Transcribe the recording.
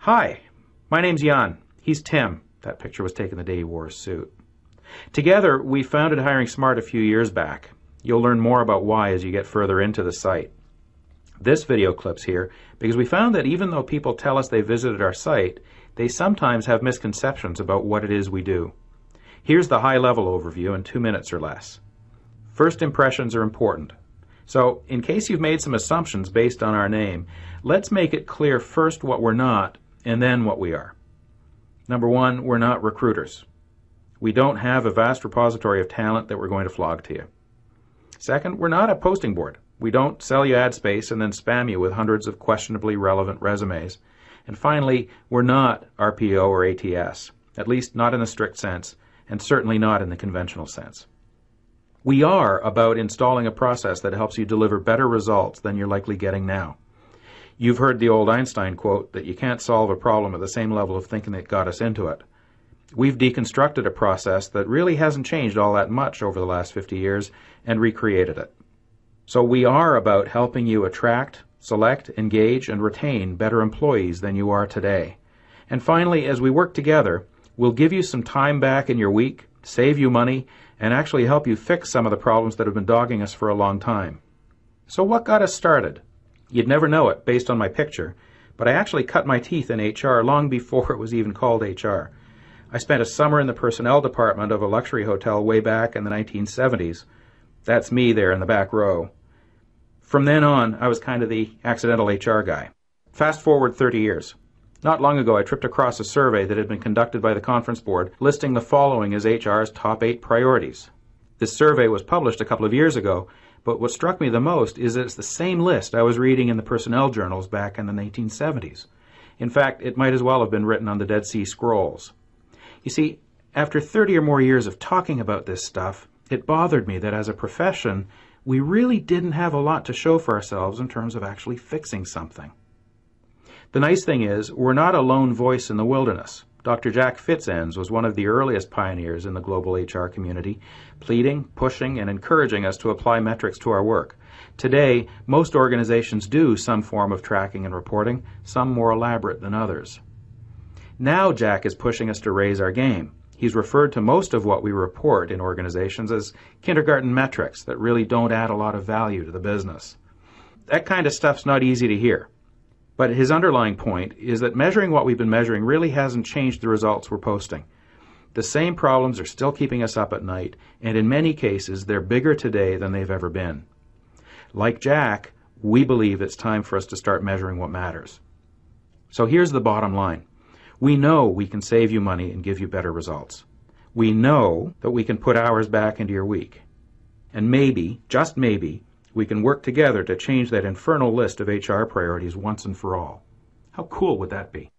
Hi, my name's Jan. He's Tim. That picture was taken the day he wore his suit. Together, we founded Hiring Smart a few years back. You'll learn more about why as you get further into the site. This video clip's here because we found that even though people tell us they visited our site, they sometimes have misconceptions about what it is we do. Here's the high-level overview in 2 minutes or less. First impressions are important. So, in case you've made some assumptions based on our name, let's make it clear first what we're not and then what we are. Number one, we're not recruiters. We don't have a vast repository of talent that we're going to flog to you. Second, we're not a posting board. We don't sell you ad space and then spam you with hundreds of questionably relevant resumes. And finally, we're not RPO or ATS, at least not in the strict sense, and certainly not in the conventional sense. We are about installing a process that helps you deliver better results than you're likely getting now. You've heard the old Einstein quote that you can't solve a problem at the same level of thinking that got us into it. We've deconstructed a process that really hasn't changed all that much over the last 50 years and recreated it. So we are about helping you attract, select, engage, and retain better employees than you are today. And finally, as we work together, we'll give you some time back in your week, save you money, and actually help you fix some of the problems that have been dogging us for a long time. So what got us started? You'd never know it based on my picture, but I actually cut my teeth in HR long before it was even called HR. I spent a summer in the personnel department of a luxury hotel way back in the 1970s. That's me there in the back row. From then on, I was kind of the accidental HR guy. Fast forward 30 years. Not long ago, I tripped across a survey that had been conducted by the Conference Board listing the following as HR's top 8 priorities. This survey was published a couple of years ago, but what struck me the most is that it's the same list I was reading in the personnel journals back in the 1970s. In fact, it might as well have been written on the Dead Sea Scrolls. You see, after 30 or more years of talking about this stuff, it bothered me that as a profession, we really didn't have a lot to show for ourselves in terms of actually fixing something. The nice thing is, we're not a lone voice in the wilderness. Dr. Jack Fitzenz was one of the earliest pioneers in the global HR community, pleading, pushing, and encouraging us to apply metrics to our work. Today, most organizations do some form of tracking and reporting, some more elaborate than others. Now Jack is pushing us to raise our game. He's referred to most of what we report in organizations as kindergarten metrics that really don't add a lot of value to the business. That kind of stuff's not easy to hear. But his underlying point is that measuring what we've been measuring really hasn't changed the results we're posting. The same problems are still keeping us up at night, and in many cases, they're bigger today than they've ever been. Like Jack, we believe it's time for us to start measuring what matters. So here's the bottom line. We know we can save you money and give you better results. We know that we can put hours back into your week. And maybe, just maybe, we can work together to change that infernal list of HR priorities once and for all. How cool would that be?